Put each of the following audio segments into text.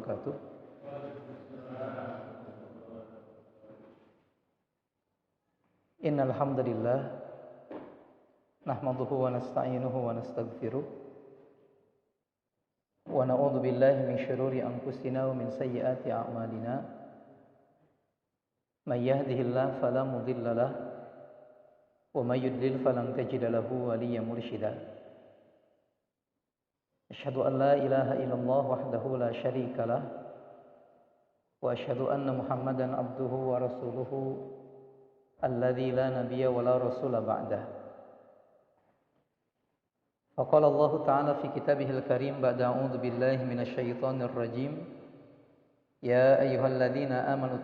wabarakatuh. Innal hamdalillah nahmaduhu wa nasta'inuhu wa nastaghfiruh wa na'udzu billahi min syururi anfusina wa min sayyiati a'malina. May yahdihillahu fala mudilla lahu wa may yudlil falan tajida lahu waliyyan mursyida. Asyhadu an la ilaha illallah wahdahu la syarika lah wa asyhadu anna Muhammadan abduhu wa rasuluhu alladzi la nabiyya wa la rasula ba'dah. Faqala Allah Ta'ala fi kitabihil karim ba'da a'udzu billahi minasy syaithanir rajim. Ya ayyuhalladzina amanu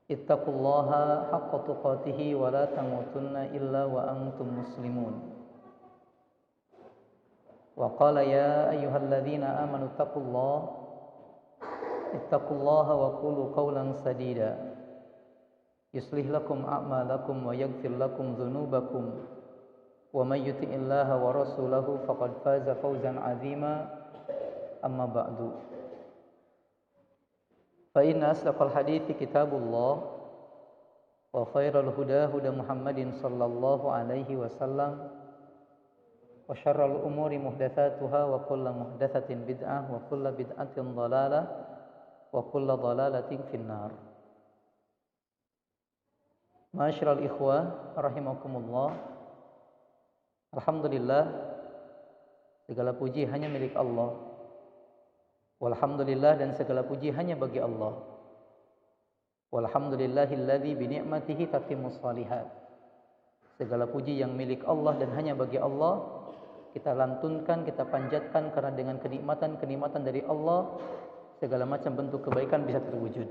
ittaqullaha haqqa tuqatih wa la tamutunna illa wa antum muslimun. Wa qala ya ayyuhalladzina amanu ittaqullaha wa qulu qawlan sadida yuslih lakum a'malakum wa yaghfir lakum dhunubakum wa may yuti'illaha wa rasulahu faqad faza fawzan 'azima. Amma ba'du. Fa inna asdaqal hadithi kitabullah wa khairal huda huda Muhammadin sallallahu alaihi wasallam wa syarrul umuri muhdatsatuha wa kullu muhdatsatin bid'ah wa kullu bid'atin dhalalah wa kullu dhalalatin finnar. Ma'asyiral ikhwah rahimakumullah. Alhamdulillah, segala puji hanya milik Allah. Walhamdulillah, dan segala puji hanya bagi Allah. Walhamdulillahilladzi bi ni'matihi tatimmus shalihat. Segala puji yang milik Allah dan hanya bagi Allah. Kita lantunkan, kita panjatkan karena dengan kenikmatan-kenikmatan dari Allah segala macam bentuk kebaikan bisa terwujud.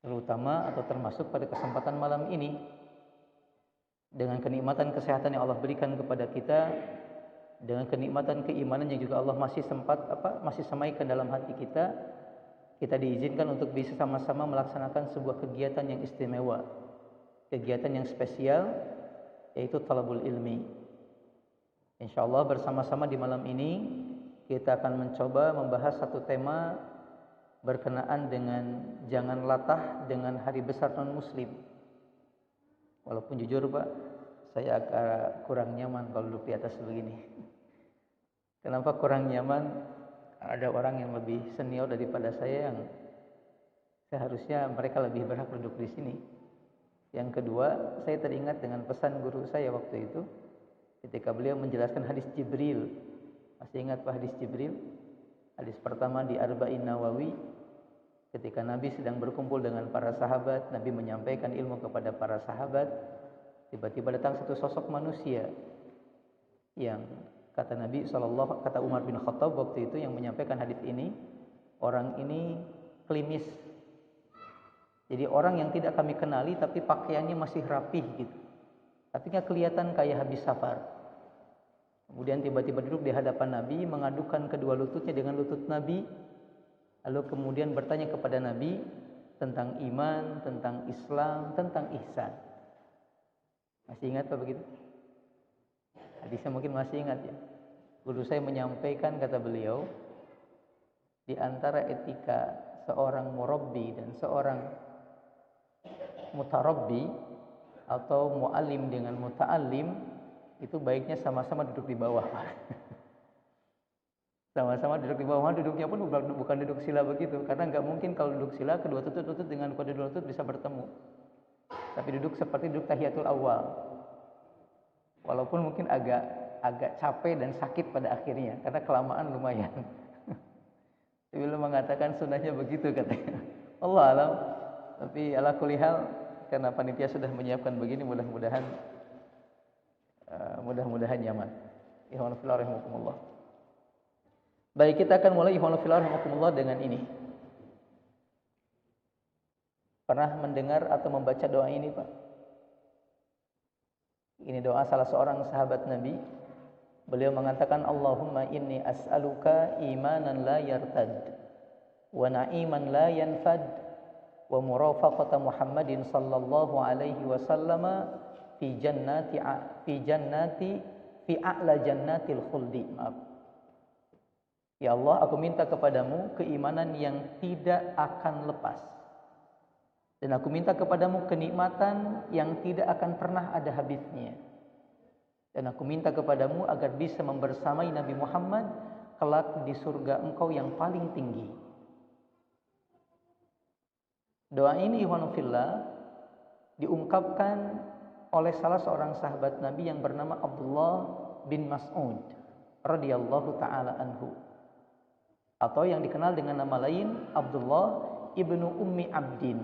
Terutama atau termasuk pada kesempatan malam ini, dengan kenikmatan kesehatan yang Allah berikan kepada kita, dengan kenikmatan keimanan yang juga Allah masih semaikan dalam hati kita, kita diizinkan untuk bisa sama-sama melaksanakan sebuah kegiatan yang istimewa, kegiatan yang spesial, yaitu talabul ilmi. Insyaallah bersama-sama di malam ini kita akan mencoba membahas satu tema berkenaan dengan jangan latah dengan hari besar non-muslim. Walaupun jujur Pak, saya agak kurang nyaman kalau duduk di atas begini. Kenapa kurang nyaman? Ada orang yang lebih senior daripada saya yang seharusnya mereka lebih berhak duduk di sini. Yang kedua, saya teringat dengan pesan guru saya waktu itu ketika beliau menjelaskan hadis Jibril. Masih ingat Pak hadis Jibril? Hadis pertama di Arba'in Nawawi. Ketika Nabi sedang berkumpul dengan para sahabat, Nabi menyampaikan ilmu kepada para sahabat. Tiba-tiba datang satu sosok manusia yang kata Nabi kata Umar bin Khattab waktu itu yang menyampaikan hadis ini, orang ini klimis. Jadi orang yang tidak kami kenali tapi pakaiannya masih rapih gitu. Tapi nggak kelihatan kayak habis safar. Kemudian tiba-tiba duduk di hadapan Nabi, mengadukan kedua lututnya dengan lutut Nabi. Lalu kemudian bertanya kepada Nabi tentang iman, tentang Islam, tentang ihsan. Masih ingat Pak begitu? Hadisnya mungkin masih ingat ya. Guru saya menyampaikan, kata beliau, di antara etika seorang murabbi dan seorang mutarabbi atau muallim dengan muta'allim, itu baiknya sama-sama duduk di bawah. Sama-sama duduk di bawah, duduknya pun bukan duduk sila begitu, karena nggak mungkin kalau duduk sila kedua lutut dengan kedua lutut bisa bertemu. Tapi duduk seperti duduk tahiyatul awal. Walaupun mungkin agak capek dan sakit pada akhirnya karena kelamaan lumayan. Tapi beliau mengatakan sunnahnya begitu katanya. Allah alam. Tapi ala kulli hal karena panitia sudah menyiapkan begini, mudah-mudahan nyaman. Ikhwan fillah rahimakumullah. Baik, kita akan mulai ikhwan fillah rahimakumullah dengan ini. Pernah mendengar atau membaca doa ini, Pak? Ini doa salah seorang sahabat Nabi. Beliau mengatakan, Allahumma inni as'aluka imanan la yartad wa na'iman la yanfad wa murafaqata Muhammadin sallallahu alaihi wasallam fi a'la jannatil khuldi. Maaf. Ya Allah, aku minta kepadamu keimanan yang tidak akan lepas. Dan aku minta kepadamu kenikmatan yang tidak akan pernah ada habisnya. Dan aku minta kepadamu agar bisa membersamai Nabi Muhammad kelak di surga engkau yang paling tinggi. Doa ini ikhwanufillah diungkapkan oleh salah seorang sahabat Nabi yang bernama Abdullah bin Mas'ud radhiyallahu taala anhu, atau yang dikenal dengan nama lain Abdullah ibnu Ummi Abdin.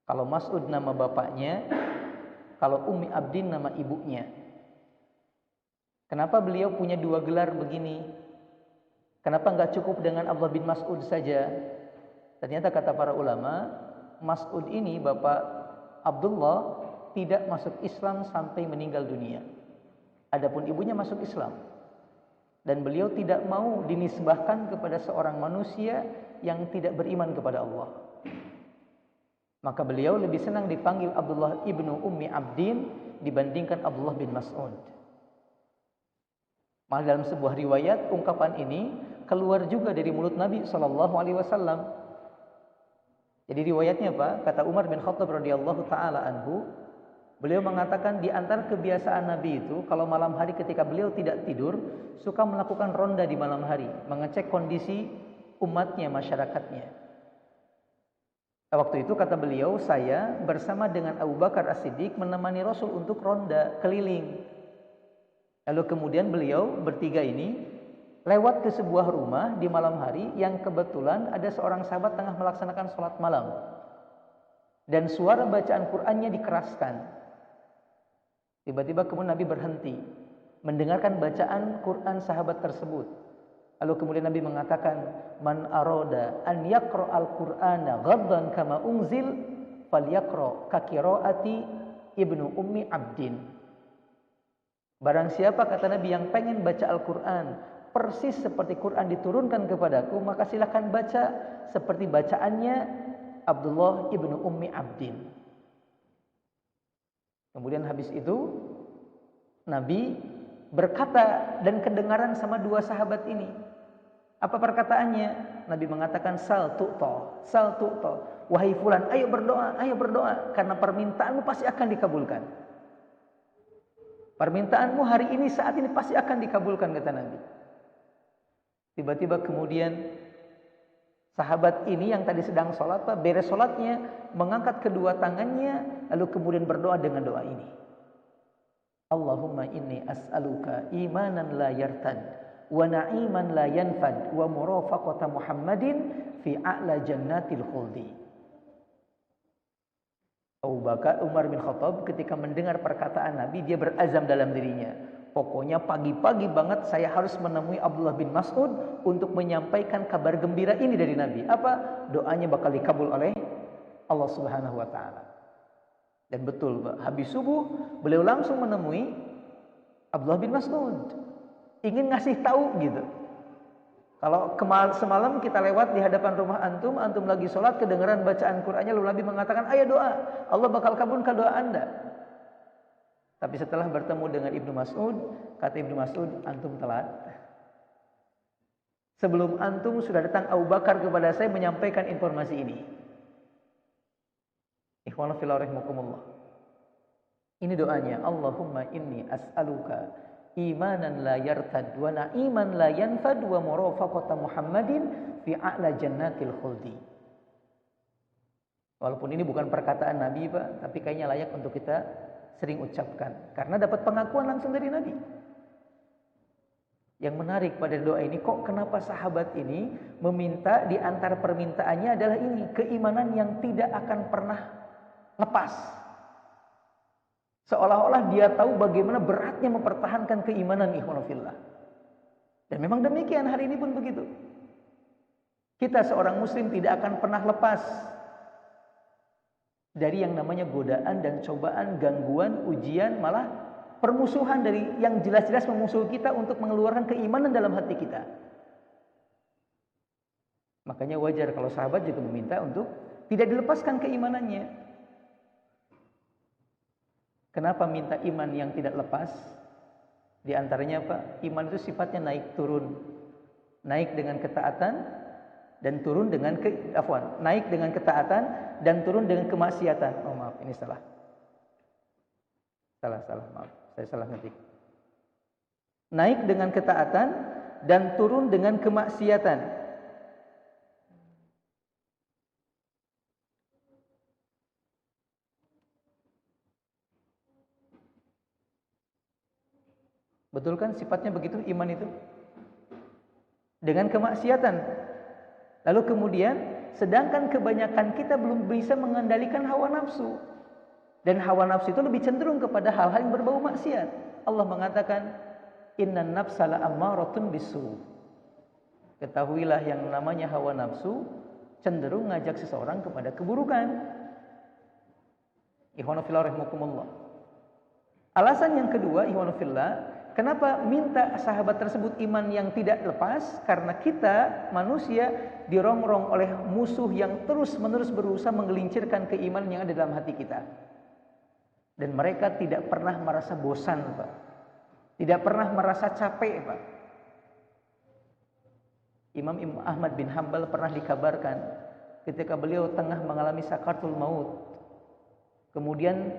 Kalau Mas'ud nama bapaknya, kalau Ummi Abdin nama ibunya. Kenapa beliau punya dua gelar begini? Kenapa enggak cukup dengan Abdullah bin Mas'ud saja? Ternyata kata para ulama, Mas'ud ini bapak Abdullah tidak masuk Islam sampai meninggal dunia. Adapun ibunya masuk Islam. Dan beliau tidak mau dinisbahkan kepada seorang manusia yang tidak beriman kepada Allah. Maka beliau lebih senang dipanggil Abdullah ibnu Ummi Abdin dibandingkan Abdullah bin Mas'ud. Malah dalam sebuah riwayat ungkapan ini keluar juga dari mulut Nabi SAW. Jadi riwayatnya apa? Kata Umar bin Khattab radhiyallahu taala anhu, beliau mengatakan di antara kebiasaan Nabi itu kalau malam hari ketika beliau tidak tidur suka melakukan ronda di malam hari, mengecek kondisi umatnya, masyarakatnya. Waktu itu kata beliau, saya bersama dengan Abu Bakar As-Siddiq menemani Rasul untuk ronda keliling. Lalu kemudian beliau bertiga ini lewat ke sebuah rumah di malam hari yang kebetulan ada seorang sahabat tengah melaksanakan sholat malam. Dan suara bacaan Qur'annya dikeraskan. Tiba-tiba kemudian Nabi berhenti mendengarkan bacaan Quran sahabat tersebut. Lalu kemudian Nabi mengatakan, "Man arada an yaqra'al Qur'ana ghaddan kama unzil falyaqra ka qiraati Ibnu Ummi Abdin." Barang siapa, kata Nabi, yang pengen baca Al-Qur'an persis seperti Quran diturunkan kepadaku, maka silakan baca seperti bacaannya Abdullah ibnu Ummi Abdin. Kemudian habis itu Nabi berkata dan kedengaran sama dua sahabat ini. Apa perkataannya? Nabi mengatakan, sal tu'ta, sal tu'ta. Wahai fulan, ayo berdoa karena permintaanmu pasti akan dikabulkan. Permintaanmu hari ini, saat ini pasti akan dikabulkan, kata Nabi. Tiba-tiba kemudian sahabat ini yang tadi sedang sholat, beres sholatnya, mengangkat kedua tangannya, lalu kemudian berdoa dengan doa ini. Allahumma inni as'aluka imanan la yartad, wa na'iman la yanfad, wa murafaqata Muhammadin fi a'la jannatil khuldi. Abu Bakar Umar bin Khattab ketika mendengar perkataan Nabi, dia berazam dalam dirinya, pokoknya pagi-pagi banget saya harus menemui Abdullah bin Mas'ud untuk menyampaikan kabar gembira ini dari Nabi. Apa? Doanya bakal dikabul oleh Allah Subhanahu wa taala. Dan betul, habis subuh beliau langsung menemui Abdullah bin Mas'ud. Ingin ngasih tahu gitu. Kalau semalam kita lewat di hadapan rumah antum lagi sholat, kedengaran bacaan Qur'annya, lalu Nabi mengatakan, ayo doa, Allah bakal kabulkan doa anda. Tapi setelah bertemu dengan Ibnu Mas'ud, kata Ibnu Mas'ud, antum telat. Sebelum antum sudah datang Abu Bakar kepada saya menyampaikan informasi ini. Ikhwana fillah rahimakumullah. Ini doanya, Allahumma inni as'aluka imanan la yartad wa na'iman la yanfad wa murafaqata Muhammadin fi a'la jannatil khuldi. Walaupun ini bukan perkataan Nabi, Pak, tapi kayaknya layak untuk kita sering ucapkan karena dapat pengakuan langsung dari Nabi. Yang menarik pada doa ini, kok kenapa sahabat ini meminta di antara permintaannya adalah ini, keimanan yang tidak akan pernah lepas. Seolah-olah dia tahu bagaimana beratnya mempertahankan keimanan, ikhwan fillah. Dan memang demikian, hari ini pun begitu. Kita seorang muslim tidak akan pernah lepas dari yang namanya godaan dan cobaan, gangguan, ujian, malah permusuhan dari yang jelas-jelas memusuhi kita untuk mengeluarkan keimanan dalam hati kita. Makanya wajar kalau sahabat juga meminta untuk tidak dilepaskan keimanannya. Kenapa minta iman yang tidak lepas? Di antaranya apa? Iman itu sifatnya naik turun. Naik dengan ketaatan dan turun dengan naik dengan ketaatan dan turun dengan kemaksiatan. Oh maaf, ini salah. Salah, maaf. Saya salah ngetik. Naik dengan ketaatan dan turun dengan kemaksiatan. Betul kan sifatnya begitu iman itu? Dengan kemaksiatan. Lalu kemudian, sedangkan kebanyakan kita belum bisa mengendalikan hawa nafsu. Dan hawa nafsu itu lebih cenderung kepada hal-hal yang berbau maksiat. Allah mengatakan, innan nafsa la'ammaratun bisu. Ketahuilah yang namanya hawa nafsu cenderung ngajak seseorang kepada keburukan. Ikhwanu fillah rahimakumullah. Alasan yang kedua, ikhwanu fillah, kenapa minta sahabat tersebut iman yang tidak lepas? Karena kita manusia dirongrong oleh musuh yang terus-menerus berusaha menggelincirkan keimanan yang ada dalam hati kita. Dan mereka tidak pernah merasa bosan, Pak. Tidak pernah merasa capek, Pak. Imam Ahmad bin Hanbal pernah dikabarkan ketika beliau tengah mengalami sakaratul maut. Kemudian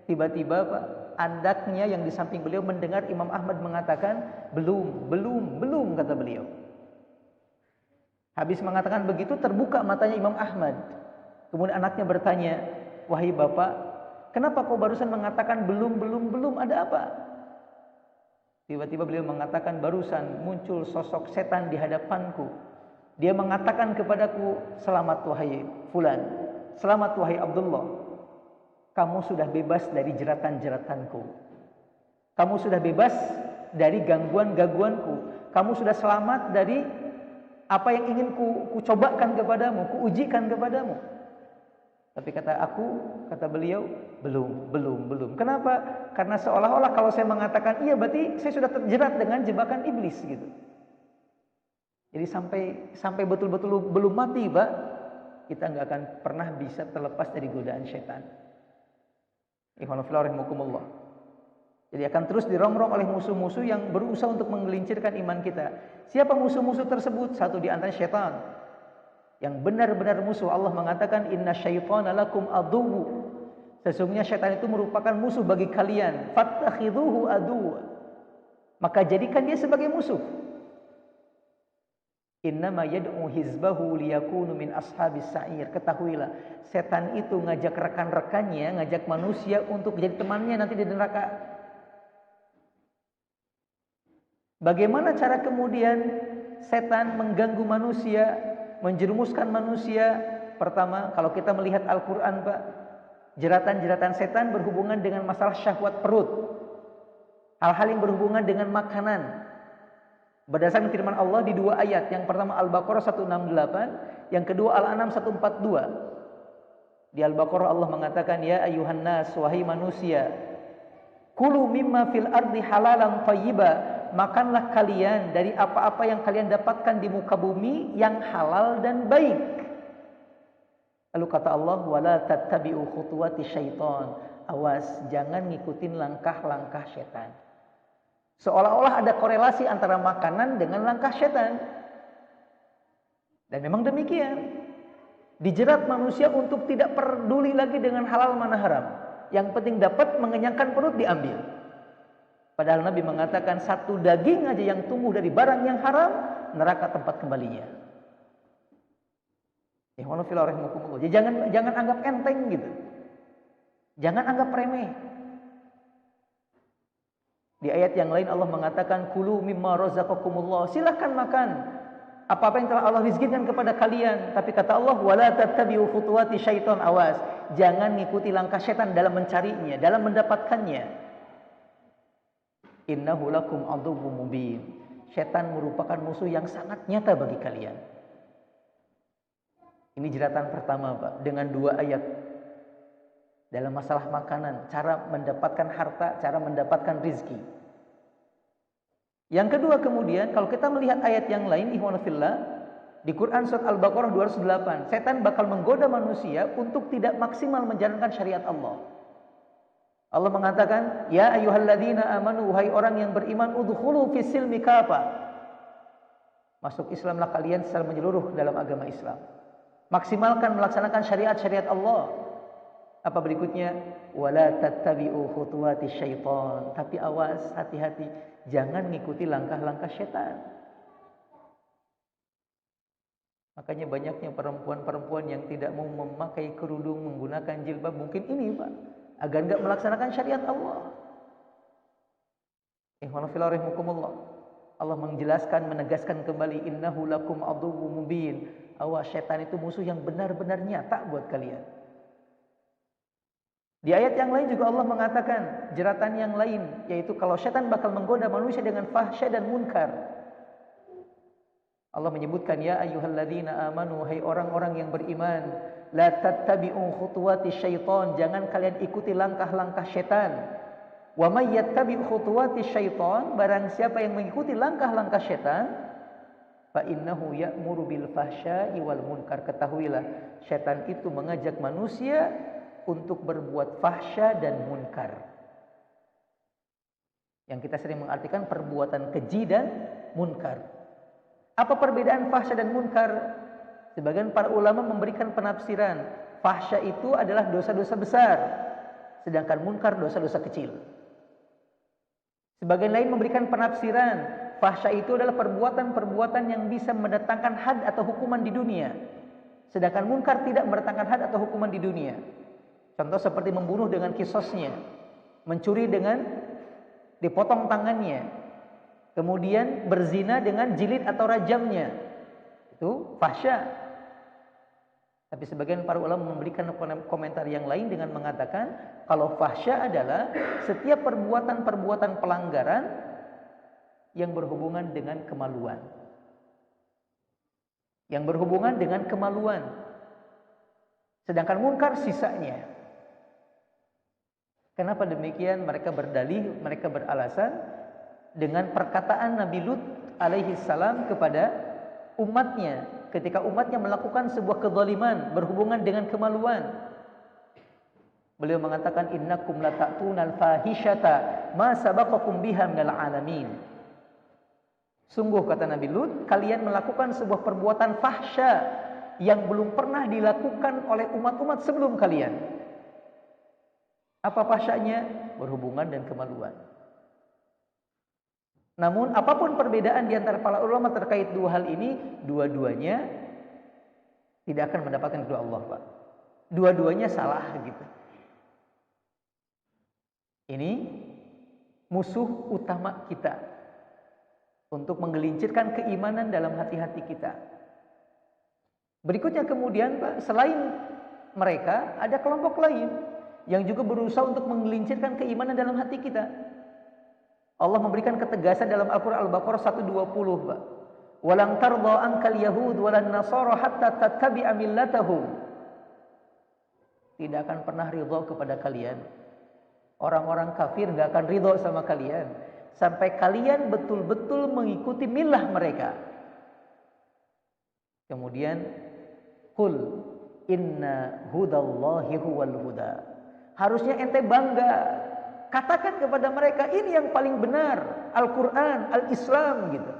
tiba-tiba, Pak, andaknya yang di samping beliau mendengar Imam Ahmad mengatakan, belum, kata beliau. Habis mengatakan begitu, terbuka matanya Imam Ahmad. Kemudian anaknya bertanya, wahai bapak, kenapa kau barusan mengatakan belum, ada apa? Tiba-tiba beliau mengatakan, barusan muncul sosok setan di hadapanku. Dia mengatakan kepadaku, selamat wahai fulan, selamat wahai Abdullah. Kamu sudah bebas dari jeratan-jeratanku. Kamu sudah bebas dari gangguan-gangguanku. Kamu sudah selamat dari apa yang ingin ku cobakan kepadamu, ku ujikan kepadamu. Tapi kata beliau, belum. Kenapa? Karena seolah-olah kalau saya mengatakan iya, berarti saya sudah terjerat dengan jebakan iblis gitu. Jadi sampai betul-betul belum mati, Pak, kita nggak akan pernah bisa terlepas dari godaan syaitan. Ikhwanu fillah rahimakumullah. Jadi akan terus dirongrong oleh musuh-musuh yang berusaha untuk menggelincirkan iman kita. Siapa musuh-musuh tersebut? Satu di antara syaitan. Yang benar-benar musuh. Allah mengatakan, inna syaitana lakum aduwwu. Sesungguhnya syaitan itu merupakan musuh bagi kalian. Fattakhidhuhu aduwwa. Maka jadikan dia sebagai musuh. Innama yad'u hizbahu liyakunu min ashabis sa'ir. Ketahuilah, setan itu ngajak rekan-rekannya, ngajak manusia untuk jadi temannya nanti di neraka. Bagaimana cara kemudian setan mengganggu manusia, menjerumuskan manusia? Pertama, kalau kita melihat Al-Quran, Pak, jeratan-jeratan setan berhubungan dengan masalah syahwat perut, hal-hal yang berhubungan dengan makanan. Berdasarkan firman Allah di dua ayat. Yang pertama Al-Baqarah 168, yang kedua Al-An'am 142. Di Al-Baqarah Allah mengatakan, ya ayuhan nas, wahai manusia, kulu mimma fil ardi halalan thayyiba. Makanlah kalian dari apa-apa yang kalian dapatkan di muka bumi yang halal dan baik. Lalu kata Allah, wala tattabi'u khutuwati syaitan. Awas, jangan ngikutin langkah-langkah syaitan. Seolah-olah ada korelasi antara makanan dengan langkah syaitan. Dan memang demikian. Dijerat manusia untuk tidak peduli lagi dengan halal mana haram. Yang penting dapat mengenyangkan perut, diambil. Padahal Nabi mengatakan satu daging aja yang tumbuh dari barang yang haram, neraka tempat kembalinya. Jadi jangan anggap enteng gitu. Jangan anggap remeh. Di ayat yang lain Allah mengatakan, kulu mimma razaqakumullah. Silahkan makan apa-apa yang telah Allah rizkikan kepada kalian. Tapi kata Allah, wala tattabi'u khutuwati syaitan. Awas, jangan ngikuti langkah syaitan dalam mencarinya, dalam mendapatkannya. Innahu lakum aduwwum mubin. Syaitan merupakan musuh yang sangat nyata bagi kalian. Ini jeratan pertama, Pak, dengan dua ayat. Dalam masalah makanan, cara mendapatkan harta, cara mendapatkan rizki. Yang kedua kemudian, kalau kita melihat ayat yang lain, ikhwan fillah, di Quran surat Al-Baqarah 208, setan bakal menggoda manusia untuk tidak maksimal menjalankan syariat Allah. Allah mengatakan, ya ayyuhalladzina amanu, wahai orang yang beriman, udkhulu fis silmi kafa. Masuk Islamlah kalian secara menyeluruh dalam agama Islam. Maksimalkan melaksanakan syariat-syariat Allah. Apa berikutnya? Wala tattabi'u khutuwati syaitan. Tapi awas, hati-hati, jangan ngikuti langkah-langkah syaitan. Makanya banyaknya perempuan-perempuan yang tidak mau memakai kerudung, menggunakan jilbab, mungkin ini Pak, agar enggak melaksanakan syariat Allah. Ikhwan fillah rahimakumullah. Allah menjelaskan, menegaskan kembali, innahu lakum aduwwum mubin. Awas, syaitan itu musuh yang benar-benar nyata buat kalian. Di ayat yang lain juga Allah mengatakan jeratan yang lain, yaitu kalau syaitan bakal menggoda manusia dengan fahsya dan munkar. Allah menyebutkan, ya ayyuhalladzina amanu, hai orang-orang yang beriman, la tattabi'u khutuwati syaitan, jangan kalian ikuti langkah-langkah syaitan. Wa may yattabi' khutuwati syaitan, barang siapa yang mengikuti langkah-langkah syaitan, fa innahu ya'muru bil fahsya'i wal munkar. Ketahuilah, syaitan itu mengajak manusia untuk berbuat fahsya dan munkar. Yang kita sering mengartikan perbuatan keji dan munkar. Apa perbedaan fahsya dan munkar? Sebagian para ulama memberikan penafsiran, fahsya itu adalah dosa-dosa besar, sedangkan munkar dosa-dosa kecil. Sebagian lain memberikan penafsiran, fahsya itu adalah perbuatan-perbuatan yang bisa mendatangkan had atau hukuman di dunia, sedangkan munkar tidak mendatangkan had atau hukuman di dunia. Contoh seperti membunuh dengan kisosnya, mencuri dengan dipotong tangannya, kemudian berzina dengan jilid atau rajamnya. Itu fahsya. Tapi sebagian para ulama memberikan komentar yang lain dengan mengatakan, kalau fahsya adalah setiap perbuatan-perbuatan pelanggaran yang berhubungan dengan kemaluan. Yang berhubungan dengan kemaluan. Sedangkan munkar sisanya. Kenapa demikian? Mereka berdalih, mereka beralasan dengan perkataan Nabi Lut alaihi salam kepada umatnya ketika umatnya melakukan sebuah kezaliman berhubungan dengan kemaluan. Beliau mengatakan, innakum lata'tunal fahishata ma sabaqakum biha minal alamin. Sungguh, kata Nabi Lut, kalian melakukan sebuah perbuatan fahsya yang belum pernah dilakukan oleh umat-umat sebelum kalian. Apa fahsyanya? Berhubungan dan kemaluan. Namun apapun perbedaan di antara para ulama terkait dua hal ini, dua-duanya tidak akan mendapatkan ridha Allah, Pak. Dua-duanya salah gitu. Ini musuh utama kita untuk menggelincirkan keimanan dalam hati-hati kita. Berikutnya kemudian, Pak, selain mereka ada kelompok lain yang juga berusaha untuk menggelincirkan keimanan dalam hati kita. Allah memberikan ketegasan dalam Al-Quran Al-Baqarah 120, Pak. Walang tarda ankal yahud walan nasara hatta tattabi'a millatahum. Tidak akan pernah ridha kepada kalian. Orang-orang kafir tidak akan ridha sama kalian sampai kalian betul-betul mengikuti milah mereka. Kemudian qul inna hudallahi huwal huda. Harusnya ente bangga. Katakan kepada mereka, ini yang paling benar, Al-Quran, Al-Islam gitu.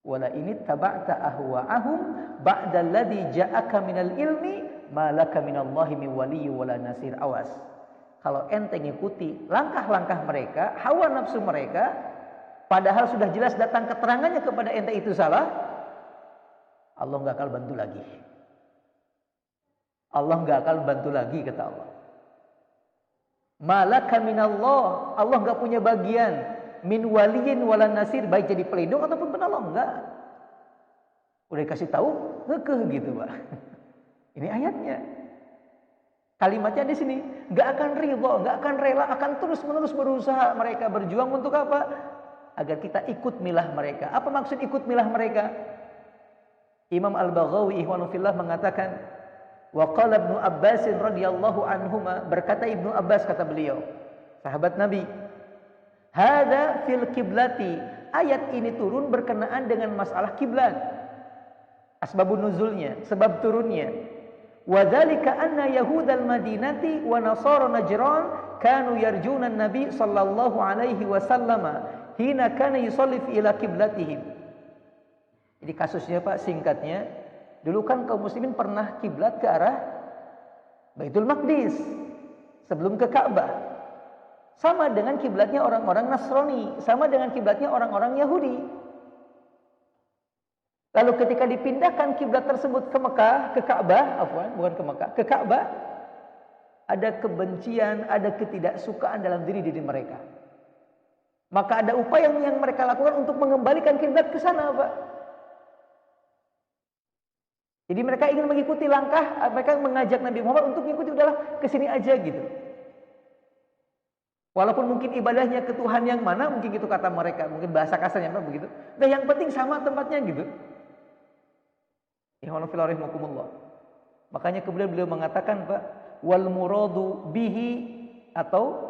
Wala ini taba'ta ahwa'ahum ba'dalladzi ja'aka minal ilmi ma laka minallahi min waliyyin wala nasir. Awas. Kalau ente ngikuti langkah-langkah mereka, hawa nafsu mereka, padahal sudah jelas datang keterangannya kepada ente itu salah, Allah enggak akan bantu lagi. Allah enggak akan bantu lagi, kata Allah. Malaka minallah, Allah enggak punya bagian min waliyin wala nasir, baik jadi pelindung ataupun penolong, enggak. Udah dikasih tahu, ngekeh gitu, Pak. Ini ayatnya. Kalimatnya di sini, enggak akan ridha, enggak akan rela, akan terus-menerus berusaha mereka berjuang untuk apa? Agar kita ikut milah mereka. Apa maksud ikut milah mereka? Imam Al-Baghawi ihwanu fillah mengatakan, wa qala Ibnu Abbas radhiyallahu anhuma, berkata Ibnu Abbas, kata beliau, sahabat Nabi, hada fil kiblati, ayat ini turun berkenaan dengan masalah kiblat. Asbabun nuzulnya, sebab turunnya. Wa dzalika anna yahudal madinati wa nasara najran kanu yarjuna an-nabi sallallahu alaihi wasallam hina kana yusalli ila qiblatihim. Jadi kasusnya Pak, singkatnya, dulu kan kaum muslimin pernah kiblat ke arah Baitul Maqdis sebelum ke Ka'bah. Sama dengan kiblatnya orang-orang Nasrani, sama dengan kiblatnya orang-orang Yahudi. Lalu ketika dipindahkan kiblat tersebut ke Mekah, ke Ka'bah, bukan ke Mekah, ke Ka'bah, ada kebencian, ada ketidaksukaan dalam diri mereka. Maka ada upaya yang mereka lakukan untuk mengembalikan kiblat ke sana, Pak. Jadi mereka ingin mengikuti langkah, mereka mengajak Nabi Muhammad untuk mengikuti, udahlah ke sini aja gitu. Walaupun mungkin ibadahnya ke Tuhan yang mana, mungkin gitu kata mereka, mungkin bahasa kasarnya apa begitu. Nah, yang penting sama tempatnya gitu. Makanya kemudian beliau mengatakan, Pak, wal muradu bihi, atau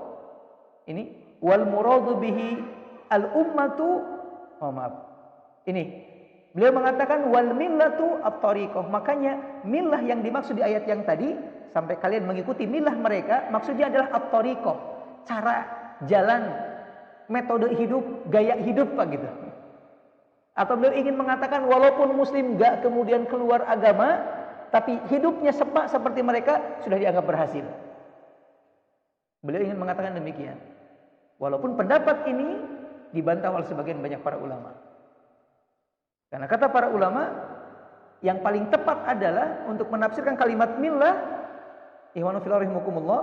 ini wal muradu bihi al ummatu, ini beliau mengatakan wal millatu at-tariqah. Makanya millah yang dimaksud di ayat yang tadi, sampai kalian mengikuti millah mereka, maksudnya adalah at-tariqah, cara, jalan, metode hidup, gaya hidup, Pak, gitu. Atau beliau ingin mengatakan walaupun muslim gak kemudian keluar agama, tapi hidupnya seperti mereka, sudah dianggap berhasil. Beliau ingin mengatakan demikian. Walaupun pendapat ini dibantah oleh sebagian banyak para ulama. Karena kata para ulama, yang paling tepat adalah untuk menafsirkan kalimat millah, ihwanu fillah rahimakumullah.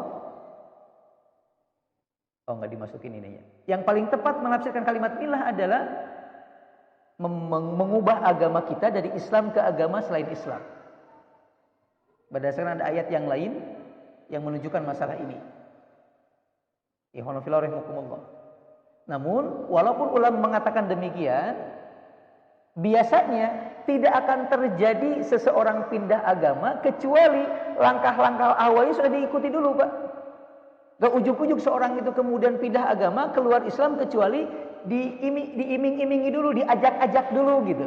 Oh, enggak dimasukin ininya. Yang paling tepat menafsirkan kalimat millah adalah mengubah agama kita dari Islam ke agama selain Islam. Berdasarkan ada ayat yang lain yang menunjukkan masalah ini. Ihwanu fillah rahimakumullah. Namun, walaupun ulama mengatakan demikian, biasanya tidak akan terjadi seseorang pindah agama kecuali langkah-langkah awalnya sudah diikuti dulu, Pak. Gak ujuk-ujuk seorang itu kemudian pindah agama, keluar Islam, kecuali diiming-imingi dulu, diajak-ajak dulu gitu.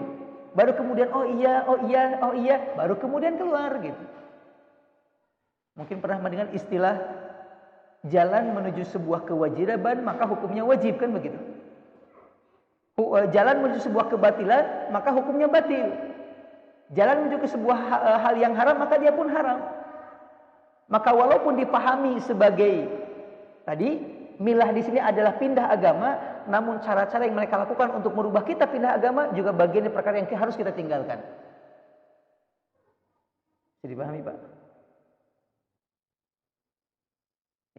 Baru kemudian oh iya, baru kemudian keluar gitu. Mungkin pernah mendengar istilah jalan menuju sebuah kewajiban, maka hukumnya wajib, kan begitu. Jalan menuju sebuah kebatilan, maka hukumnya batil. Jalan menuju ke sebuah hal yang haram, maka dia pun haram. Maka walaupun dipahami sebagai tadi milah di sini adalah pindah agama, namun cara-cara yang mereka lakukan untuk merubah kita pindah agama juga bagian dari perkara yang harus kita tinggalkan. Jadi dipahami, Pak?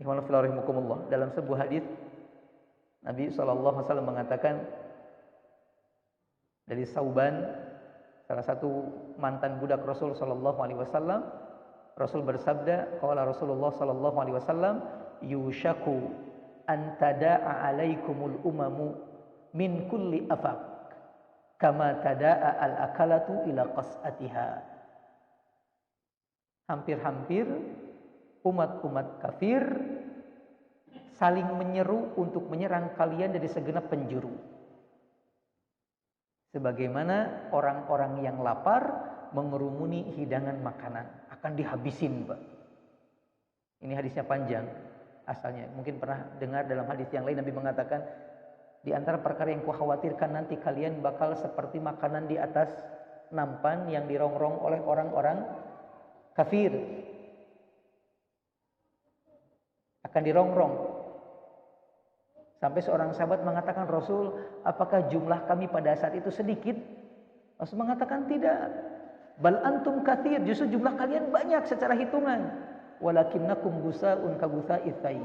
Ikhwan fillah rahimakumullah, dalam sebuah hadis Nabi SAW mengatakan dari Sauban, salah satu mantan budak Rasul SAW, Rasul bersabda, qala Rasulullah SAW, yushaku an tada'a alaikumul umamu min kulli afaq kama tada'a al-akalatu ila qas'atiha. Hampir-hampir umat-umat kafir saling menyeru untuk menyerang kalian dari segenap penjuru. Sebagaimana orang-orang yang lapar mengerumuni hidangan makanan, akan dihabisin, Pak. Ini hadisnya panjang asalnya. Mungkin pernah dengar dalam hadis yang lain Nabi mengatakan, di antara perkara yang kukhawatirkan nanti kalian bakal seperti makanan di atas nampan yang dirongrong oleh orang-orang kafir. Akan dirongrong. Sampai seorang sahabat mengatakan, Rasul, apakah jumlah kami pada saat itu sedikit? Rasul mengatakan tidak. Bal antum katsir, justru jumlah kalian banyak secara hitungan. Walakinnakum gusaun ka gusa'its sayl.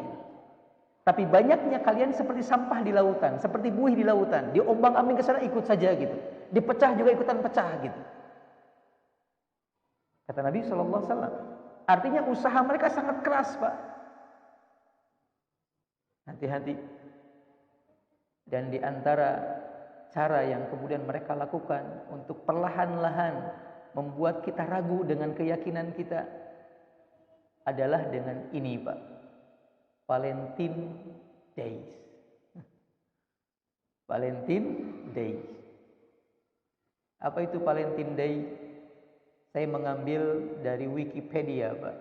Tapi banyaknya kalian seperti sampah di lautan, seperti buih di lautan. Diombang-ambing ke sana ikut saja gitu. Dipecah juga ikutan pecah gitu. Kata Nabi SAW. Artinya usaha mereka sangat keras, Pak. Hati-hati. Dan di antara cara yang kemudian mereka lakukan untuk perlahan-lahan membuat kita ragu dengan keyakinan kita adalah dengan ini, Pak. Valentine Days. Valentine Day. Apa itu Valentine Day? Saya mengambil dari Wikipedia, Pak.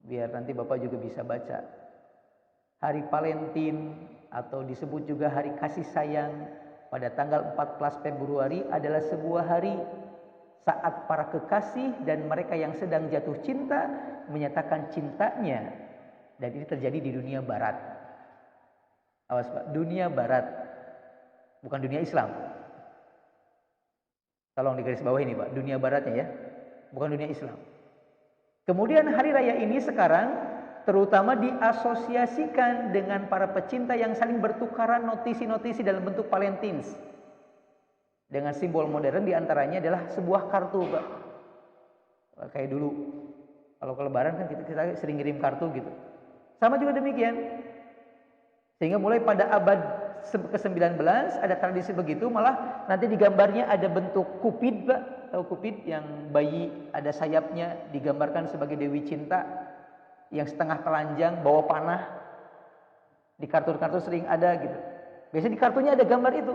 Biar nanti Bapak juga bisa baca. Hari Valentine atau disebut juga hari kasih sayang pada tanggal 14 Februari adalah sebuah hari saat para kekasih dan mereka yang sedang jatuh cinta menyatakan cintanya, dan ini terjadi di dunia barat. Awas Pak, dunia barat, bukan dunia Islam. Tolong digaris bawah ini Pak, dunia baratnya ya, bukan dunia Islam. Kemudian hari raya ini sekarang terutama diasosiasikan dengan para pecinta yang saling bertukaran notisi-notisi dalam bentuk Valentines. Dengan simbol modern diantaranya adalah sebuah kartu Pak. Kayak dulu, kalau ke lebaran kan kita sering kirim kartu gitu. Sama juga demikian. Sehingga mulai pada abad ke-19 ada tradisi begitu, malah nanti di gambarnya ada bentuk Cupid Pak. Tahu Cupid yang bayi ada sayapnya, digambarkan sebagai Dewi Cinta yang setengah telanjang bawa panah. Di kartun-kartun sering ada gitu. Biasanya di kartunya ada gambar itu.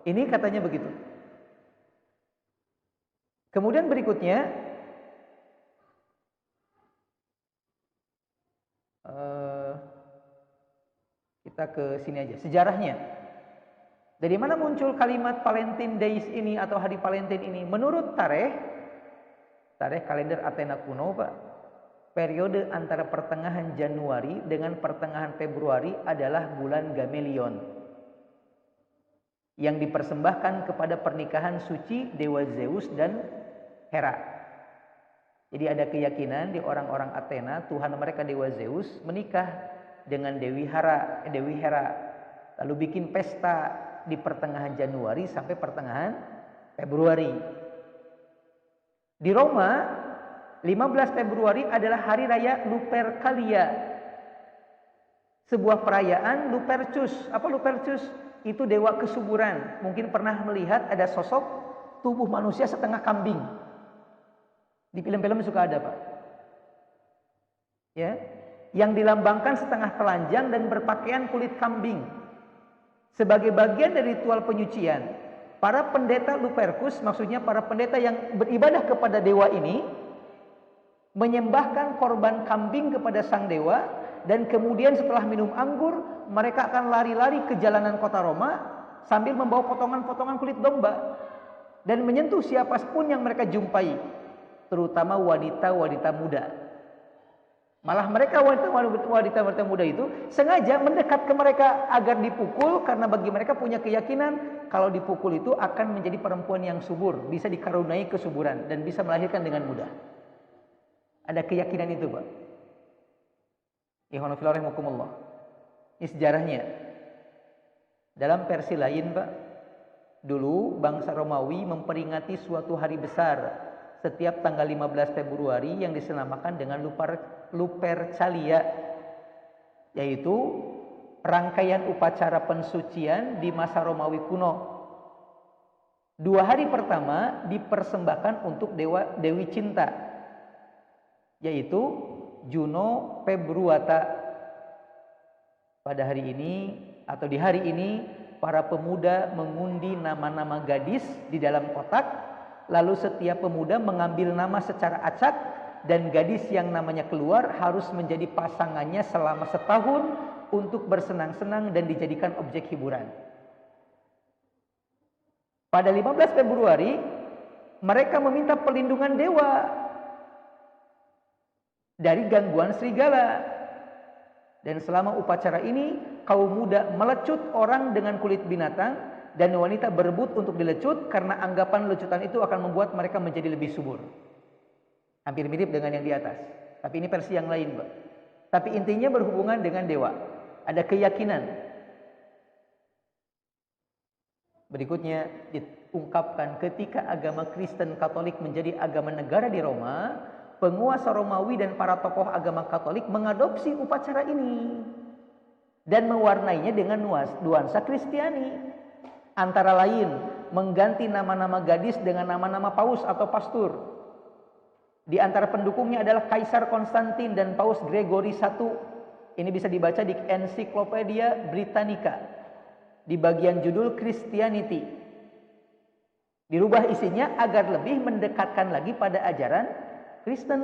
Ini katanya begitu. Kemudian berikutnya kita ke sini aja, sejarahnya. Dari mana muncul kalimat Valentine Days ini atau hari Valentine ini? Menurut tarikh kalender Athena kuno Pak, periode antara pertengahan Januari dengan pertengahan Februari adalah bulan Gamelion yang dipersembahkan kepada pernikahan suci dewa Zeus dan Hera. Jadi ada keyakinan di orang-orang Athena, Tuhan mereka dewa Zeus menikah dengan Dewi Hera, lalu bikin pesta di pertengahan Januari sampai pertengahan Februari. Di Roma 15 Februari adalah hari raya Lupercalia, sebuah perayaan Lupercus. Apa Lupercus? Itu dewa kesuburan. Mungkin pernah melihat ada sosok tubuh manusia setengah kambing. Di film-film suka ada Pak. Ya, yang dilambangkan setengah telanjang dan berpakaian kulit kambing. Sebagai bagian dari ritual penyucian, para pendeta Lupercus, maksudnya para pendeta yang beribadah kepada dewa ini, menyembahkan korban kambing kepada sang dewa, dan kemudian setelah minum anggur, mereka akan lari-lari ke jalanan kota Roma sambil membawa potongan-potongan kulit domba dan menyentuh siapapun yang mereka jumpai, terutama wanita-wanita muda. Malah mereka wanita muda itu sengaja mendekat ke mereka agar dipukul, karena bagi mereka punya keyakinan kalau dipukul itu akan menjadi perempuan yang subur, bisa dikaruniai kesuburan dan bisa melahirkan dengan mudah. Ada keyakinan itu Pak. Ini sejarahnya. Dalam versi lain Pak, dulu bangsa Romawi memperingati suatu hari besar setiap tanggal 15 Februari yang disenamakan dengan Lupercalia, yaitu rangkaian upacara pensucian di masa Romawi kuno. 2 hari pertama dipersembahkan untuk Dewi Cinta, yaitu Juno Februata. Pada hari ini atau di hari ini para pemuda mengundi nama-nama gadis di dalam kotak, lalu setiap pemuda mengambil nama secara acak, dan gadis yang namanya keluar harus menjadi pasangannya selama setahun untuk bersenang-senang dan dijadikan objek hiburan. Pada 15 Februari mereka meminta perlindungan dewa dari gangguan serigala. Dan selama upacara ini kaum muda melecut orang dengan kulit binatang, dan wanita berebut untuk dilecut karena anggapan lecutan itu akan membuat mereka menjadi lebih subur. Hampir mirip dengan yang di atas, tapi ini versi yang lain Pak. Tapi intinya berhubungan dengan dewa. Ada keyakinan. Berikutnya diungkapkan ketika agama Kristen Katolik menjadi agama negara di Roma, penguasa Romawi dan para tokoh agama Katolik mengadopsi upacara ini dan mewarnainya dengan nuansa Kristiani. Antara lain mengganti nama-nama gadis dengan nama-nama paus atau pastur. Di antara pendukungnya adalah Kaisar Konstantin dan Paus Gregory I. Ini bisa dibaca di Encyclopedia Britannica di bagian judul Christianity. Dirubah isinya agar lebih mendekatkan lagi pada ajaran Kristen.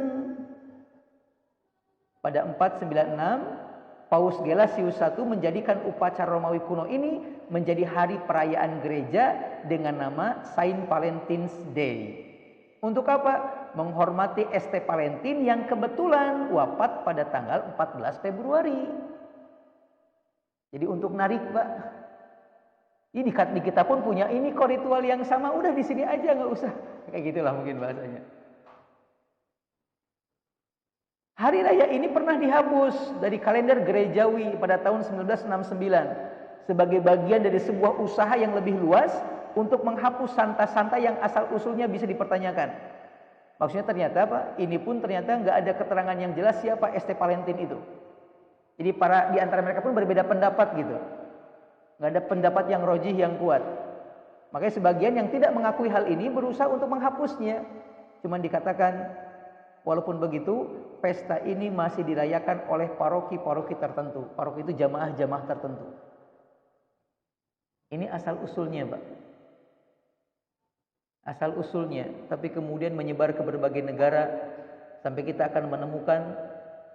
Pada 496, Paus Gelasius I menjadikan upacara Romawi kuno ini menjadi hari perayaan gereja dengan nama Saint Valentine's Day. Untuk apa? Menghormati St. Valentin yang kebetulan wafat pada tanggal 14 Februari. Jadi untuk narik, Pak. Ini di kita pun punya ini kok ritual yang sama, udah di sini aja, nggak usah. Kayak gitulah mungkin bahasanya. Hari raya ini pernah dihapus dari kalender gerejawi pada tahun 1969 sebagai bagian dari sebuah usaha yang lebih luas untuk menghapus santa-santa yang asal usulnya bisa dipertanyakan. Maksudnya ternyata Pak, ini pun ternyata nggak ada keterangan yang jelas siapa St. Valentin itu. Jadi di antara mereka pun berbeda pendapat gitu. Nggak ada pendapat yang rojih yang kuat. Makanya sebagian yang tidak mengakui hal ini berusaha untuk menghapusnya. Cuman dikatakan, walaupun begitu, pesta ini masih dirayakan oleh paroki-paroki tertentu. Paroki itu jamaah-jamaah tertentu. Ini asal usulnya, Pak. Asal usulnya, tapi kemudian menyebar ke berbagai negara sampai kita akan menemukan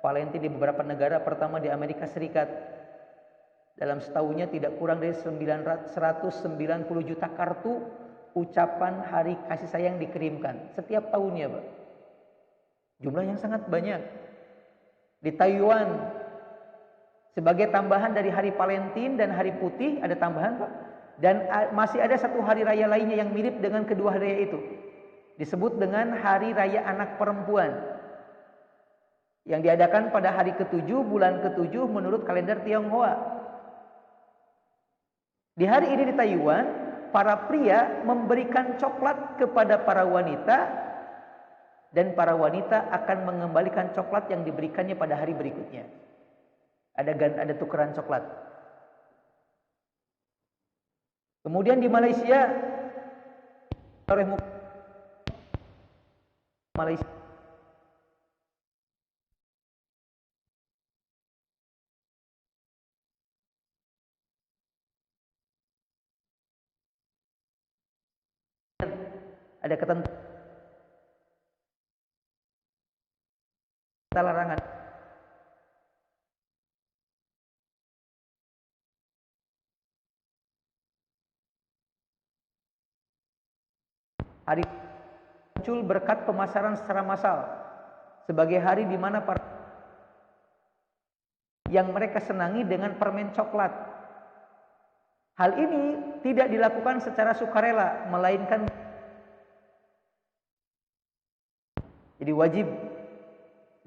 Valentine di beberapa negara. Pertama di Amerika Serikat. Dalam setahunnya tidak kurang dari 190 juta kartu ucapan hari kasih sayang dikirimkan setiap tahunnya, Pak. Jumlah yang sangat banyak. Di Taiwan, sebagai tambahan dari hari Valentine dan hari putih, ada tambahan, Pak. Dan masih ada satu hari raya lainnya yang mirip dengan kedua hari raya itu. Disebut dengan Hari Raya Anak Perempuan. Yang diadakan pada hari ke-7, bulan ke-7 menurut kalender Tionghoa. Di hari ini di Taiwan, para pria memberikan coklat kepada para wanita dan para wanita akan mengembalikan coklat yang diberikannya pada hari berikutnya. Ada tukeran coklat. Kemudian di Malaysia ada ketentuan larangan. Hari muncul berkat pemasaran secara massal sebagai hari di mana yang mereka senangi dengan permen coklat. Hal ini tidak dilakukan secara sukarela, melainkan jadi wajib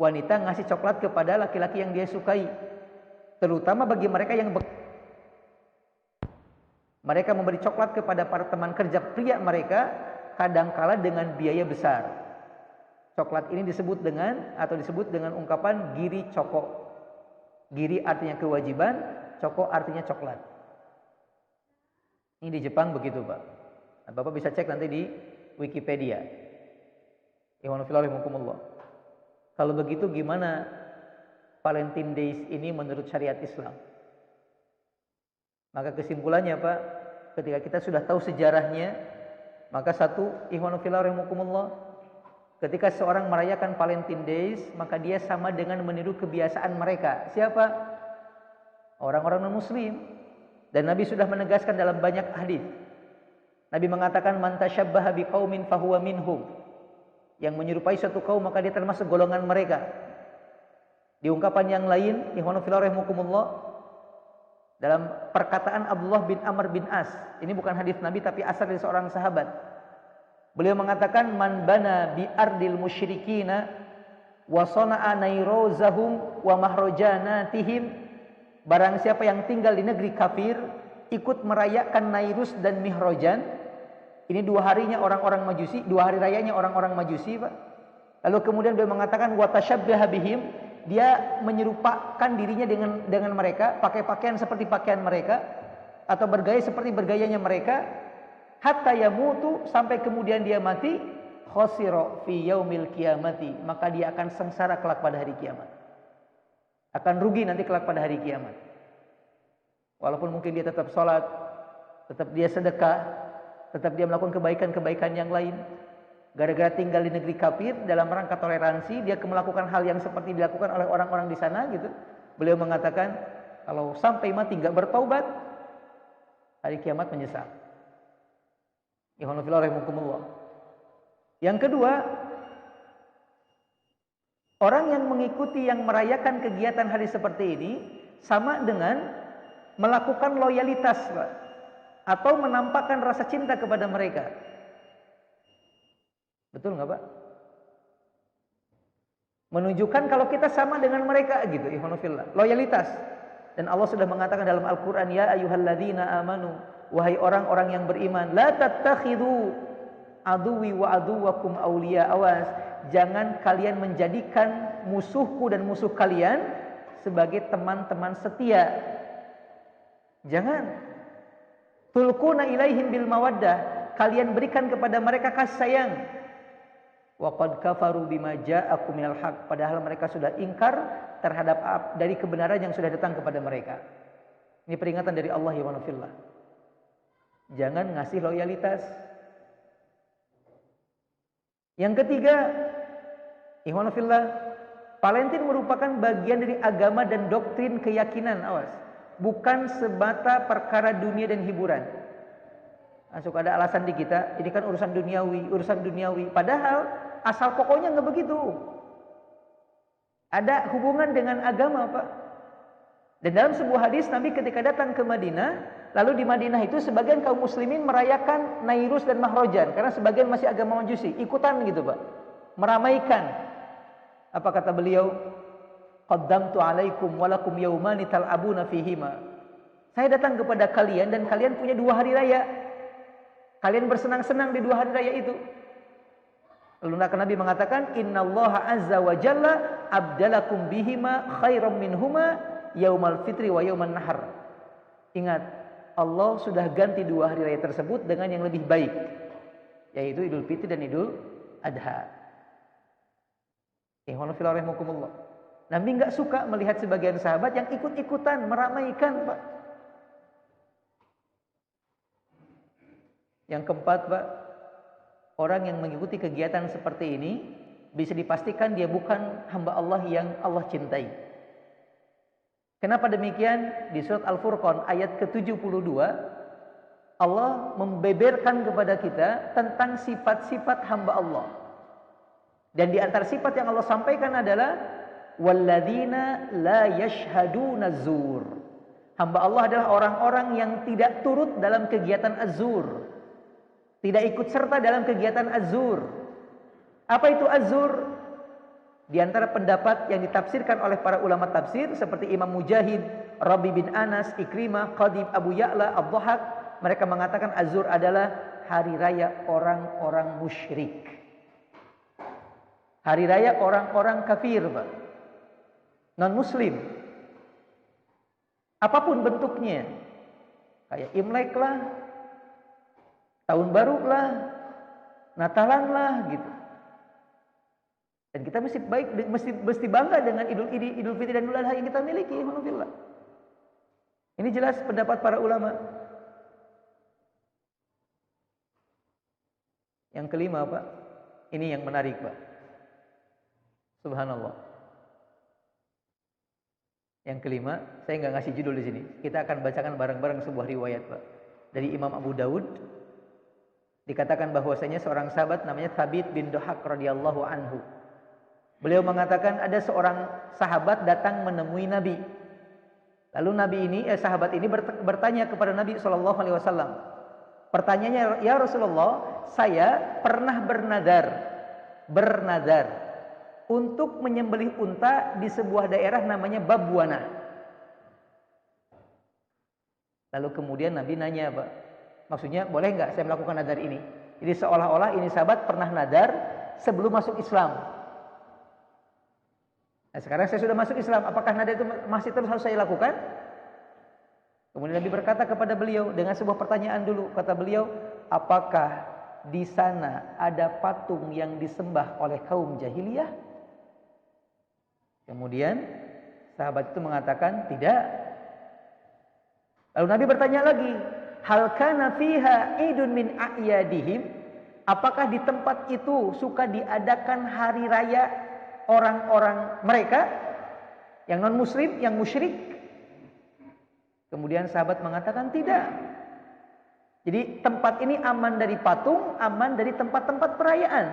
wanita ngasih coklat kepada laki-laki yang dia sukai, terutama bagi mereka yang mereka memberi coklat kepada para teman kerja pria mereka, kadangkala dengan biaya besar. Coklat ini disebut dengan ungkapan giri coko. Giri artinya kewajiban, coko artinya coklat. Ini di Jepang begitu, Pak. Nah, Bapak bisa cek nanti di Wikipedia. Kalau begitu gimana Valentine Days ini menurut syariat Islam? Maka kesimpulannya, Pak, ketika kita sudah tahu sejarahnya, maka satu, ketika seorang merayakan Valentine Days, maka dia sama dengan meniru kebiasaan mereka. Siapa? Orang-orang non-muslim. Dan Nabi sudah menegaskan dalam banyak hadis. Nabi mengatakan, man tashabbaha biqaumin fahuwa minhum. Yang menyerupai suatu kaum maka dia termasuk golongan mereka. Di ungkapan yang lain, dalam perkataan Abdullah bin Amr bin As, ini bukan hadis Nabi tapi asal dari seorang sahabat. Beliau mengatakan, man bana bi ardil musyrikina wa sana'a nairozahum wa mahrojanatihim. Barang siapa yang tinggal di negeri kafir ikut merayakan Nairus dan Mihrojan. Ini dua harinya orang-orang Majusi, dua hari rayanya orang-orang Majusi, Pak. Lalu kemudian beliau mengatakan wa tasyabbaha bihim, dia menyerupakan dirinya dengan mereka, pakai pakaian seperti pakaian mereka atau bergaya seperti bergayanya mereka, hatta yamutu, sampai kemudian dia mati, khosira fi yaumil qiyamati, maka dia akan sengsara kelak pada hari kiamat. Akan rugi nanti kelak pada hari kiamat. Walaupun mungkin dia tetap sholat, tetap dia sedekah, tetap dia melakukan kebaikan-kebaikan yang lain, Gara-gara tinggal di negeri kafir dalam rangka toleransi, dia melakukan hal yang seperti dilakukan oleh orang-orang di sana gitu. Beliau mengatakan, kalau sampai mati nggak bertaubat, hari kiamat menyesal. Yang kedua, orang yang mengikuti yang merayakan kegiatan hari seperti ini sama dengan melakukan loyalitas, Pak, atau menampakkan rasa cinta kepada mereka. Betul nggak, Pak? Menunjukkan kalau kita sama dengan mereka gitu, ikhwanufillah. Loyalitas. Dan Allah sudah mengatakan dalam Al-Qur'an, ya ayyuhalladzina amanu, wahai orang-orang yang beriman, la tattakhidhu aduwi wa aduwakum awliya. Awas, jangan kalian menjadikan musuhku dan musuh kalian sebagai teman-teman setia. Jangan. Tulquna ilaihim bil mawaddah, kalian berikan kepada mereka kasih sayang. Wa qad kafaru bima ja'akum minal haq, padahal mereka sudah ingkar terhadap dari kebenaran yang sudah datang kepada mereka. Ini peringatan dari Allah ya fillah. Jangan ngasih loyalitas. Yang ketiga, ikhwan fillah, Valentine merupakan bagian dari agama dan doktrin keyakinan, awas. Bukan semata perkara dunia dan hiburan. Suka ada alasan di kita, ini kan urusan duniawi. Padahal asal pokoknya nggak begitu. Ada hubungan dengan agama, Pak. Dan dalam sebuah hadis, Nabi ketika datang ke Madinah, lalu di Madinah itu sebagian kaum muslimin merayakan Nairus dan Mahrojan, karena sebagian masih agama Majusi, ikutan gitu, Pak, meramaikan. Apa kata beliau? Qaddamtu alaikum walakum yaumani tal'abuna fihima. Saya datang kepada kalian dan kalian punya 2 hari raya. Kalian bersenang-senang di 2 hari raya itu. Lalu Nabi mengatakan, innallaha azza wa jalla abdalakum bihima khairam minhuma yaumal fitri wa yauman nahar. Ingat, Allah sudah ganti 2 hari raya tersebut dengan yang lebih baik, yaitu Idul Fitri dan Idul Adha. Nabi nggak suka melihat sebagian sahabat yang ikut-ikutan meramaikan, Pak. Yang keempat, Pak, orang yang mengikuti kegiatan seperti ini bisa dipastikan dia bukan hamba Allah yang Allah cintai. Kenapa demikian? Di surat Al-Furqan ayat ke-72 Allah membeberkan kepada kita tentang sifat-sifat hamba Allah. Dan di antara sifat yang Allah sampaikan adalah walladzina la yashhaduna zur. Hamba Allah adalah orang-orang yang tidak turut dalam kegiatan az-zur. Tidak ikut serta dalam kegiatan az-zur. Apa itu az-zur? Di antara pendapat yang ditafsirkan oleh para ulama tafsir seperti Imam Mujahid, Rabi bin Anas, Ikrimah, Qadib, Abu Ya'la, Ad-Dhahak, mereka mengatakan az-zur adalah hari raya orang-orang musyrik. Hari raya orang-orang kafir, Pak. Non-muslim. Apapun bentuknya. Kayak Imlek lah, Tahun Baru lah, Natalan lah gitu. Dan kita mesti bangga dengan Idul Fitri dan Idul Adha yang kita miliki, alhamdulillah. Ini jelas pendapat para ulama. Yang kelima, Pak, ini yang menarik, Pak. Subhanallah. Yang kelima, saya nggak ngasih judul di sini. Kita akan bacakan bareng-bareng sebuah riwayat, Pak, dari Imam Abu Dawud. Dikatakan bahwasanya seorang sahabat namanya Thabit bin Dhahak radhiyallahu anhu. Beliau mengatakan ada seorang sahabat datang menemui Nabi. Lalu sahabat ini bertanya kepada Nabi SAW. Pertanyaannya, ya Rasulullah, saya pernah bernadar untuk menyembelih unta di sebuah daerah namanya Babwana. Lalu kemudian Nabi nanya, Pak, maksudnya boleh nggak saya melakukan nadar ini? Jadi seolah-olah ini sahabat pernah nadar sebelum masuk Islam. Nah, sekarang saya sudah masuk Islam, apakah nadar itu masih terus harus saya lakukan? Kemudian Nabi berkata kepada beliau dengan sebuah pertanyaan dulu. Kata beliau, apakah di sana ada patung yang disembah oleh kaum jahiliyah? Kemudian sahabat itu mengatakan tidak. Lalu Nabi bertanya lagi, hal kana fiha idun min a'yadihim? Apakah di tempat itu suka diadakan hari raya orang-orang mereka yang non muslim, yang musyrik? Kemudian sahabat mengatakan tidak. Jadi tempat ini aman dari patung, aman dari tempat-tempat perayaan.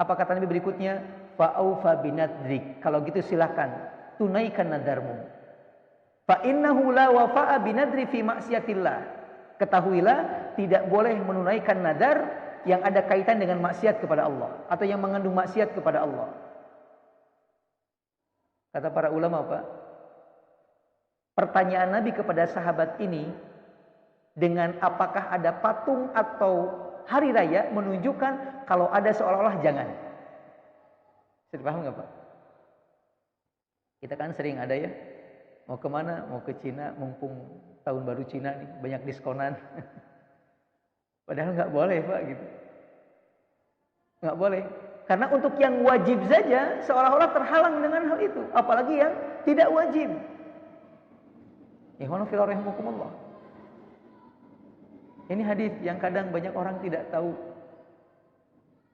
Apa kata Nabi berikutnya? Fa'aufa binadrik. Kalau gitu silahkan tunaikan nadarmu. Fa innahu la wafa'a binadri fi maksiatillah. Ketahuilah tidak boleh menunaikan nadar yang ada kaitan dengan maksiat kepada Allah atau yang mengandung maksiat kepada Allah. Kata para ulama, Pak, pertanyaan Nabi kepada sahabat ini dengan apakah ada patung atau hari raya menunjukkan kalau ada seolah-olah jangan. Bisa dipaham nggak, Pak? Kita kan sering ada ya, mau kemana? Mau ke Cina, mumpung tahun baru Cina nih, banyak diskonan. Padahal nggak boleh, Pak, gitu. Nggak boleh. Karena untuk yang wajib saja seolah-olah terhalang dengan hal itu, apalagi yang tidak wajib. Ikhwanu fillah rahimakumullah. Ini hadis yang kadang banyak orang tidak tahu.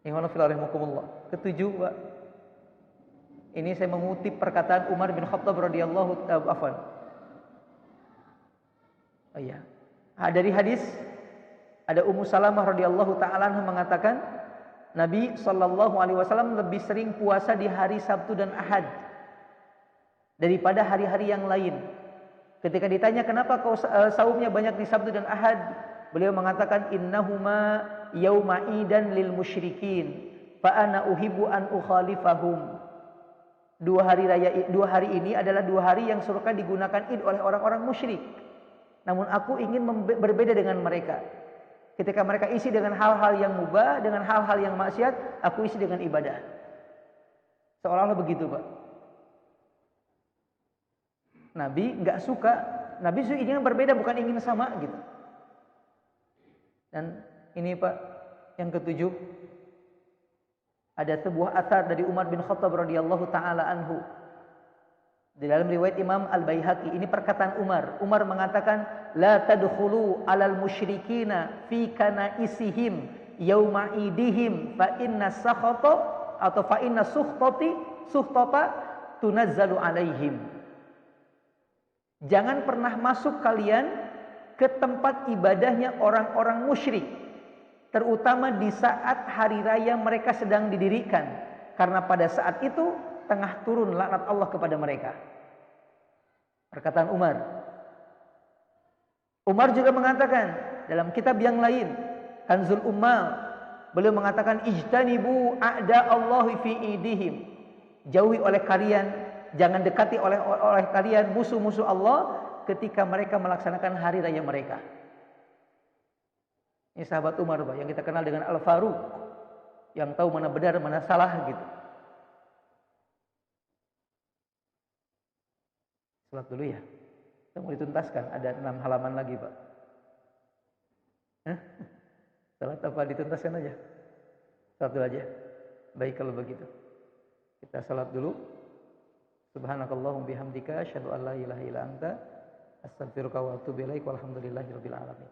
Ikhwanu fillah rahimakumullah. Ketujuh, Pak. Ini saya mengutip perkataan Umar bin Khattab radhiyallahu afwan. Oh iya. Dari hadis ada Ummu Salamah radhiyallahu taala anha mengatakan Nabi sallallahu alaihi wasallam lebih sering puasa di hari Sabtu dan Ahad daripada hari-hari yang lain. Ketika ditanya kenapa kau saumnya banyak di Sabtu dan Ahad, beliau mengatakan innahuma yauma idan lil musyrikin fa ana uhibbu an ukhalifahum. Dua hari ini adalah dua hari yang suka digunakan id oleh orang-orang musyrik. Namun aku ingin berbeda dengan mereka. Ketika mereka isi dengan hal-hal yang mubah, dengan hal-hal yang maksiat, aku isi dengan ibadah. Seolah-olah begitu, Pak. Nabi nggak suka, Nabi ingin berbeda, bukan ingin sama gitu. Dan ini, Pak, yang ketujuh, ada sebuah athar dari Umar bin Khattab radhiyallahu taala anhu. Di dalam riwayat Imam Al-Baihaqi, ini perkataan Umar. Umar mengatakan, "La tadkhulu 'alal musyrikina fi kanaisihim yauma idihim fa inna sakhata atau fa inna suhtata tunazzalu 'alaihim." Jangan pernah masuk kalian ke tempat ibadahnya orang-orang musyrik, terutama di saat hari raya mereka sedang didirikan, karena pada saat itu tengah turun laknat Allah kepada mereka. Perkataan Umar. Umar juga mengatakan dalam kitab yang lain, Kanzul Ummal, beliau mengatakan ijtanibu a'da Allahi fi idihim. Jauhi oleh kalian, jangan dekati oleh kalian musuh-musuh Allah ketika mereka melaksanakan hari raya mereka. Ini sahabat Umar, Pak, yang kita kenal dengan Al-Faruq, yang tahu mana benar mana salah gitu. Salat dulu ya. Kita mau dituntaskan, ada 6 halaman lagi, Pak. Salat apa dituntaskan aja? Salat dulu aja. Baik kalau begitu. Kita salat dulu. Subhanakallahumma bihamdika asyhadu an la ilaha illa anta astaghfiruka wa atubu ilaik walhamdulillahirabbil alamin.